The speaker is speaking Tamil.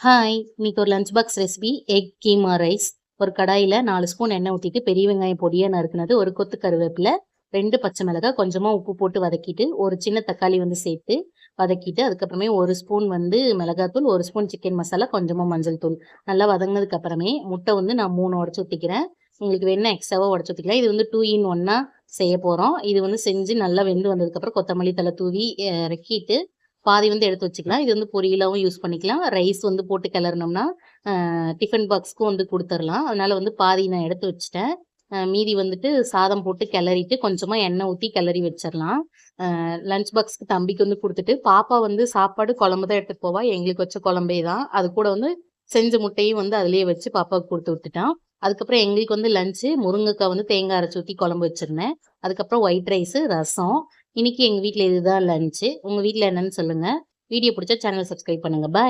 ஹாய்! இன்னைக்கு ஒரு lunch box recipe egg keema rice. ஒரு கடாயில 4 ஸ்பூன் எண்ணெய் ஊத்திட்டு, பெரிய வெங்காயம் பொடியா நறுக்குனது, ஒரு கொத்து கருவேப்பில, 2 பச்சை மிளகாய், கொஞ்சமா உப்பு போட்டு வதக்கிட்டு, ஒரு சின்ன தக்காளி சேர்த்து வதக்கிட்டு, அதுக்கப்புறமே 1 ஸ்பூன் மிளகாத்தூள், 1 ஸ்பூன் சிக்கன் மசாலா, கொஞ்சமா மஞ்சள் தூள். நல்லா வதங்கினதுக்கு அப்புறமே முட்டை நான் 3 உடைச்சு ஊத்திக்கிறேன். உங்களுக்கு வேணுனா எக்ஸ்ட்ராவா உடைச்சு ஊத்திக்கலாம். இது 2 இன் 1 செய்ய போறோம். இது செஞ்சு நல்லா வெந்து வந்ததுக்கப்புறம் கொத்தமல்லி தழை தூவி இறக்கிட்டு பாதி எடுத்து வச்சுக்கலாம். இது பொரியலாவும் யூஸ் பண்ணிக்கலாம். ரைஸ் போட்டு கிளறுனோம்னா, டிஃபன் பாக்ஸ்க்கும் குடுத்துரலாம். அதனால பாதி நான் எடுத்து வச்சுட்டேன். மீதி சாதம் போட்டு கிளறிட்டு, கொஞ்சமா எண்ணெய் ஊத்தி கிளறி வச்சிரலாம். லஞ்ச் பாக்ஸ்க்கு தம்பிக்கு குடுத்துட்டு, பாப்பா சாப்பாடு, குழம்பு தான் எடுத்துட்டு போவா. எங்களுக்கு வச்ச குழம்பே தான். அது கூட செஞ்ச முட்டையும் அதிலேயே வச்சு பாப்பாவுக்கு குடுத்து விட்டுட்டோம். அதுக்கப்புறம் எங்களுக்கு லஞ்ச் முருங்கைக்காய் தேங்காய் அரைச்சு ஊத்தி குழம்பு வச்சிருந்தேன். அதுக்கப்புறம் ஒயிட் ரைஸ், ரசம். இன்னைக்கு எங்க வீட்ல இதுதான் லஞ்ச். உங்க வீட்ல என்னன்னு சொல்லுங்க. வீடியோ பிடிச்சா சேனல் சப்ஸ்கிரைப் பண்ணுங்க. பாய்.